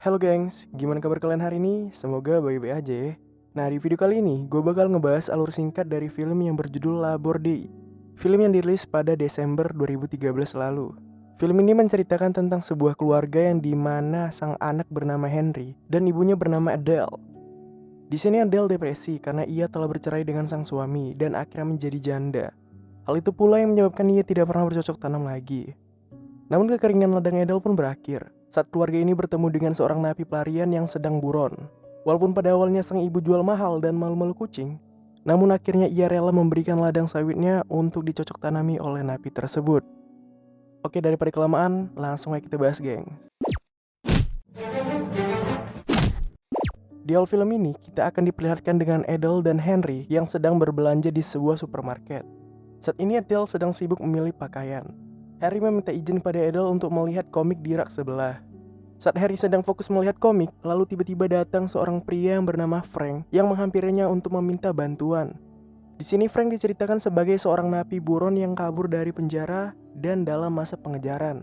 Halo gengs, gimana kabar kalian hari ini? Semoga baik-baik aja ya. Nah, di video kali ini gue bakal ngebahas alur singkat dari film yang berjudul Labor Day. Film yang dirilis pada Desember 2013 lalu. Film ini menceritakan tentang sebuah keluarga yang dimana sang anak bernama Henry dan ibunya bernama Adele. Di sini Adele depresi karena ia telah bercerai dengan sang suami dan akhirnya menjadi janda. Hal itu pula yang menyebabkan ia tidak pernah bercocok tanam lagi. Namun kekeringan ladang Edel pun berakhir saat keluarga ini bertemu dengan seorang napi pelarian yang sedang buron. Walaupun pada awalnya sang ibu jual mahal dan malu-malu kucing, namun akhirnya ia rela memberikan ladang sawitnya untuk dicocok tanami oleh napi tersebut. Oke, daripada kelamaan, langsung aja kita bahas, geng. Di awal film ini, kita akan diperlihatkan dengan Adele dan Henry yang sedang berbelanja di sebuah supermarket. Saat ini Adele sedang sibuk memilih pakaian. Harry meminta izin pada Adele untuk melihat komik di rak sebelah. Saat Harry sedang fokus melihat komik, lalu tiba-tiba datang seorang pria yang bernama Frank yang menghampirinya untuk meminta bantuan. Di sini Frank diceritakan sebagai seorang napi buron yang kabur dari penjara dan dalam masa pengejaran.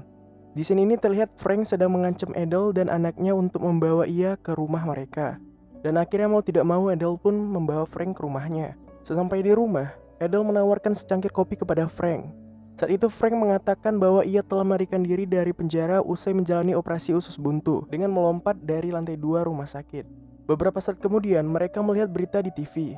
Di sini ini terlihat Frank sedang mengancam Adele dan anaknya untuk membawa ia ke rumah mereka. Dan akhirnya mau tidak mau Adele pun membawa Frank ke rumahnya. Sesampai di rumah, Adele menawarkan secangkir kopi kepada Frank. Saat itu Frank mengatakan bahwa ia telah melarikan diri dari penjara usai menjalani operasi usus buntu dengan melompat dari lantai 2 rumah sakit. Beberapa saat kemudian mereka melihat berita di TV.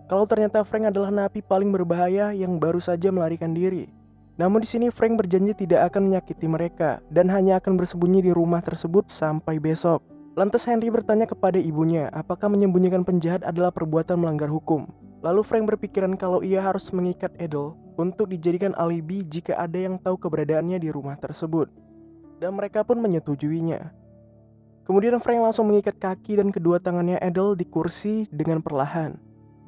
Kalau ternyata Frank adalah napi paling berbahaya yang baru saja melarikan diri. Namun di sini Frank berjanji tidak akan menyakiti mereka dan hanya akan bersembunyi di rumah tersebut sampai besok. Lantas Henry bertanya kepada ibunya apakah menyembunyikan penjahat adalah perbuatan melanggar hukum. Lalu Frank berpikiran kalau ia harus mengikat Adele untuk dijadikan alibi jika ada yang tahu keberadaannya di rumah tersebut. Dan mereka pun menyetujuinya. Kemudian Frank langsung mengikat kaki dan kedua tangannya Adele di kursi dengan perlahan.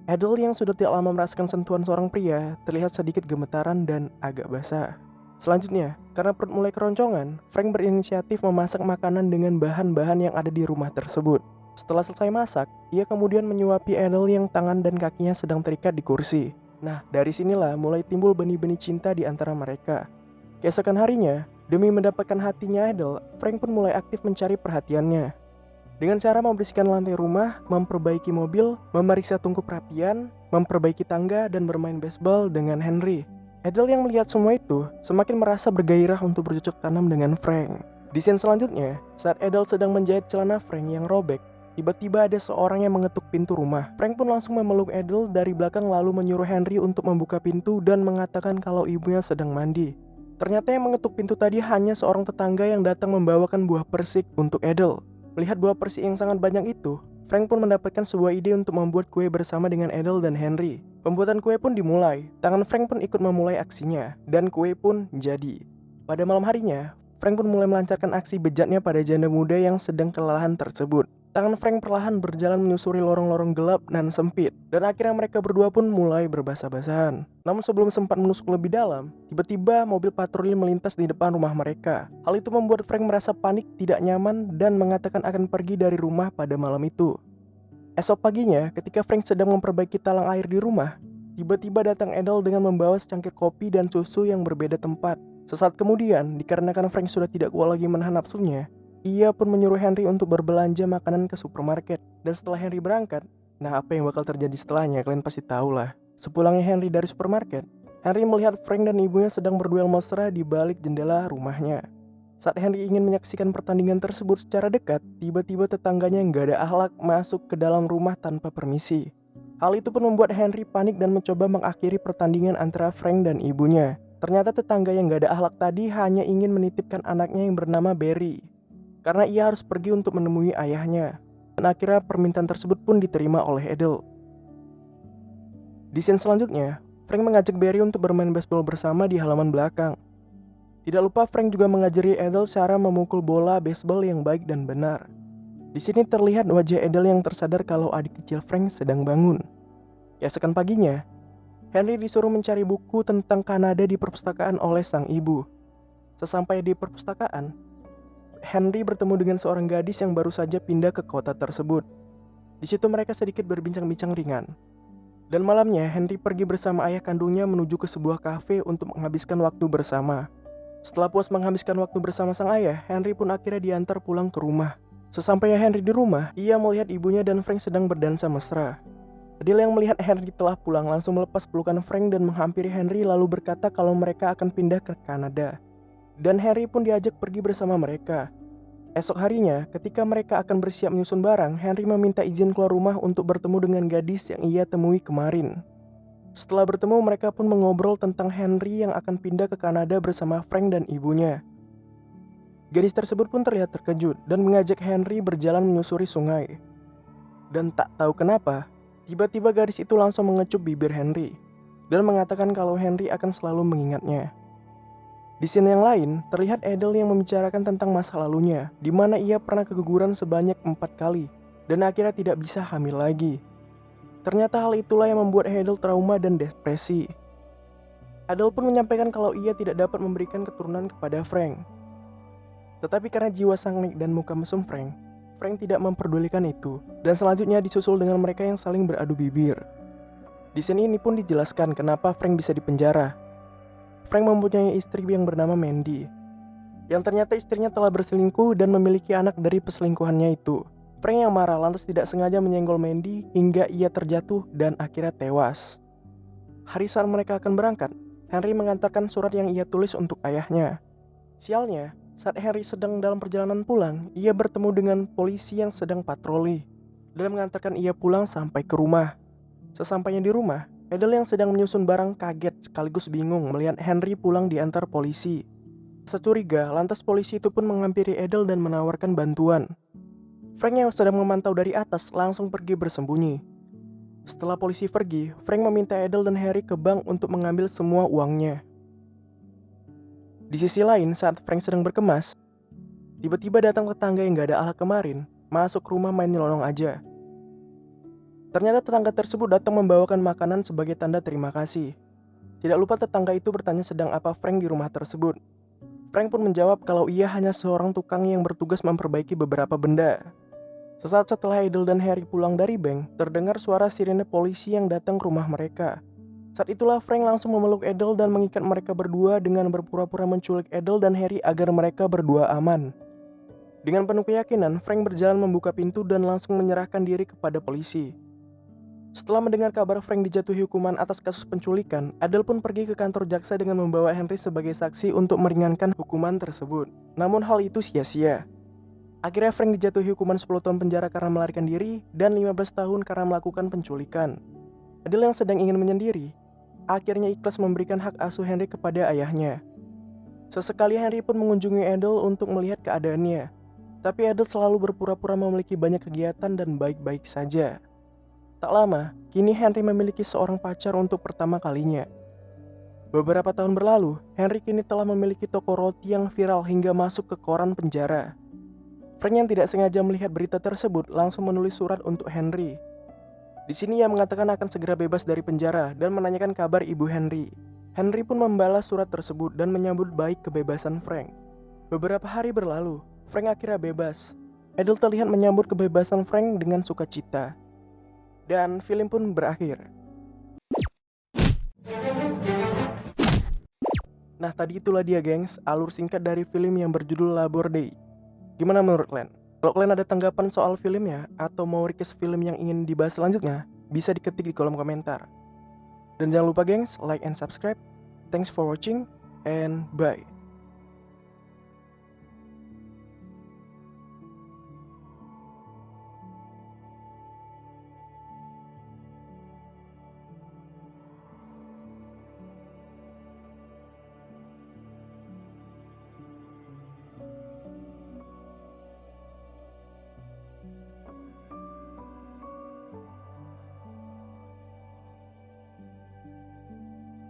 Adele yang sudah tidak lama merasakan sentuhan seorang pria terlihat sedikit gemetaran dan agak basah. Selanjutnya, karena perut mulai keroncongan, Frank berinisiatif memasak makanan dengan bahan-bahan yang ada di rumah tersebut. Setelah selesai masak, ia kemudian menyuapi Adele yang tangan dan kakinya sedang terikat di kursi. Nah, dari sinilah mulai timbul benih-benih cinta di antara mereka. Keesokan harinya, demi mendapatkan hatinya Adele, Frank pun mulai aktif mencari perhatiannya. Dengan cara membersihkan lantai rumah, memperbaiki mobil, memeriksa tungku perapian, memperbaiki tangga, dan bermain baseball dengan Henry. Adele yang melihat semua itu semakin merasa bergairah untuk bercocok tanam dengan Frank. Di scene selanjutnya, saat Adele sedang menjahit celana Frank yang robek, tiba-tiba ada seorang yang mengetuk pintu rumah. Frank pun langsung memeluk Adele dari belakang lalu menyuruh Henry untuk membuka pintu dan mengatakan kalau ibunya sedang mandi. Ternyata yang mengetuk pintu tadi hanya seorang tetangga yang datang membawakan buah persik untuk Adele. Melihat buah persik yang sangat banyak itu, Frank pun mendapatkan sebuah ide untuk membuat kue bersama dengan Adele dan Henry. Pembuatan kue pun dimulai, tangan Frank pun ikut memulai aksinya, dan kue pun jadi. Pada malam harinya, Frank pun mulai melancarkan aksi bejatnya pada janda muda yang sedang kelelahan tersebut. Tangan Frank perlahan berjalan menyusuri lorong-lorong gelap dan sempit, dan akhirnya mereka berdua pun mulai berbasah-basahan. Namun sebelum sempat menusuk lebih dalam, tiba-tiba mobil patroli melintas di depan rumah mereka. Hal itu membuat Frank merasa panik, tidak nyaman, dan mengatakan akan pergi dari rumah pada malam itu. Esok paginya, ketika Frank sedang memperbaiki talang air di rumah, tiba-tiba datang Adele dengan membawa secangkir kopi dan susu yang berbeda tempat. Sesaat kemudian, dikarenakan Frank sudah tidak kuat lagi menahan nafsunya, ia pun menyuruh Henry untuk berbelanja makanan ke supermarket. Dan setelah Henry berangkat, nah apa yang bakal terjadi setelahnya kalian pasti tahu lah. Sepulangnya Henry dari supermarket, Henry melihat Frank dan ibunya sedang berduel mesra di balik jendela rumahnya. Saat Henry ingin menyaksikan pertandingan tersebut secara dekat, tiba-tiba tetangganya yang gak ada akhlak masuk ke dalam rumah tanpa permisi. Hal itu pun membuat Henry panik dan mencoba mengakhiri pertandingan antara Frank dan ibunya. Ternyata tetangga yang gak ada akhlak tadi hanya ingin menitipkan anaknya yang bernama Barry, karena ia harus pergi untuk menemui ayahnya. Dan akhirnya permintaan tersebut pun diterima oleh Adele. Di scene selanjutnya, Frank mengajak Barry untuk bermain baseball bersama di halaman belakang. Tidak lupa Frank juga mengajari Adele cara memukul bola baseball yang baik dan benar. Di sini terlihat wajah Adele yang tersadar kalau adik kecil Frank sedang bangun. Keesokan paginya, Henry disuruh mencari buku tentang Kanada di perpustakaan oleh sang ibu. Sesampai di perpustakaan, Henry bertemu dengan seorang gadis yang baru saja pindah ke kota tersebut. Di situ mereka sedikit berbincang-bincang ringan. Dan malamnya, Henry pergi bersama ayah kandungnya menuju ke sebuah kafe untuk menghabiskan waktu bersama. Setelah puas menghabiskan waktu bersama sang ayah, Henry pun akhirnya diantar pulang ke rumah. Sesampainya Henry di rumah, ia melihat ibunya dan Frank sedang berdansa mesra. Adele yang melihat Henry telah pulang langsung melepas pelukan Frank dan menghampiri Henry lalu berkata kalau mereka akan pindah ke Kanada. Dan Henry pun diajak pergi bersama mereka. Esok harinya, ketika mereka akan bersiap menyusun barang, Henry meminta izin keluar rumah untuk bertemu dengan gadis yang ia temui kemarin. Setelah bertemu, mereka pun mengobrol tentang Henry yang akan pindah ke Kanada bersama Frank dan ibunya. Gadis tersebut pun terlihat terkejut dan mengajak Henry berjalan menyusuri sungai. Dan tak tahu kenapa, tiba-tiba gadis itu langsung mengecup bibir Henry dan mengatakan kalau Henry akan selalu mengingatnya. Di scene yang lain, terlihat Adele yang membicarakan tentang masa lalunya, di mana ia pernah keguguran sebanyak 4 kali dan akhirnya tidak bisa hamil lagi. Ternyata hal itulah yang membuat Adele trauma dan depresi. Adele pun menyampaikan kalau ia tidak dapat memberikan keturunan kepada Frank. Tetapi karena jiwa sangnik dan muka mesum Frank tidak memperdulikan itu, dan selanjutnya disusul dengan mereka yang saling beradu bibir. Di sini ini pun dijelaskan kenapa Frank bisa dipenjara. Frank mempunyai istri yang bernama Mandy, yang ternyata istrinya telah berselingkuh dan memiliki anak dari perselingkuhannya itu. Frank yang marah lantas tidak sengaja menyenggol Mandy hingga ia terjatuh dan akhirnya tewas. Hari saat mereka akan berangkat, Henry mengantarkan surat yang ia tulis untuk ayahnya. Sialnya, saat Henry sedang dalam perjalanan pulang, ia bertemu dengan polisi yang sedang patroli dan mengantarkan ia pulang sampai ke rumah. Sesampainya di rumah, Adele yang sedang menyusun barang kaget sekaligus bingung melihat Henry pulang diantar polisi. Securiga, lantas polisi itu pun menghampiri Adele dan menawarkan bantuan. Frank yang sedang memantau dari atas langsung pergi bersembunyi. Setelah polisi pergi, Frank meminta Adele dan Harry ke bank untuk mengambil semua uangnya. Di sisi lain, saat Frank sedang berkemas, tiba-tiba datang tetangga yang gak ada ala kemarin, masuk rumah main nyelonong aja. Ternyata tetangga tersebut datang membawakan makanan sebagai tanda terima kasih. Tidak lupa tetangga itu bertanya sedang apa Frank di rumah tersebut. Frank pun menjawab kalau ia hanya seorang tukang yang bertugas memperbaiki beberapa benda. Sesaat setelah Adele dan Harry pulang dari bank, terdengar suara sirene polisi yang datang ke rumah mereka. Saat itulah Frank langsung memeluk Adele dan mengikat mereka berdua dengan berpura-pura menculik Adele dan Harry agar mereka berdua aman. Dengan penuh keyakinan, Frank berjalan membuka pintu dan langsung menyerahkan diri kepada polisi. Setelah mendengar kabar Frank dijatuhi hukuman atas kasus penculikan, Adele pun pergi ke kantor jaksa dengan membawa Henry sebagai saksi untuk meringankan hukuman tersebut. Namun hal itu sia-sia. Akhirnya Frank dijatuhi hukuman 10 tahun penjara karena melarikan diri dan 15 tahun karena melakukan penculikan. Adele yang sedang ingin menyendiri, akhirnya ikhlas memberikan hak asuh Henry kepada ayahnya. Sesekali Henry pun mengunjungi Adele untuk melihat keadaannya. Tapi Adele selalu berpura-pura memiliki banyak kegiatan dan baik-baik saja. Tak lama, kini Henry memiliki seorang pacar untuk pertama kalinya. Beberapa tahun berlalu, Henry kini telah memiliki toko roti yang viral hingga masuk ke koran penjara. Frank yang tidak sengaja melihat berita tersebut langsung menulis surat untuk Henry. Di sini ia mengatakan akan segera bebas dari penjara dan menanyakan kabar ibu Henry. Henry pun membalas surat tersebut dan menyambut baik kebebasan Frank. Beberapa hari berlalu, Frank akhirnya bebas. Adele terlihat menyambut kebebasan Frank dengan sukacita. Dan film pun berakhir. Nah, tadi itulah dia gengs, alur singkat dari film yang berjudul Labor Day. Gimana menurut kalian? Kalau kalian ada tanggapan soal filmnya atau mau request film yang ingin dibahas selanjutnya, bisa diketik di kolom komentar. Dan jangan lupa gengs, like and subscribe. Thanks for watching and bye.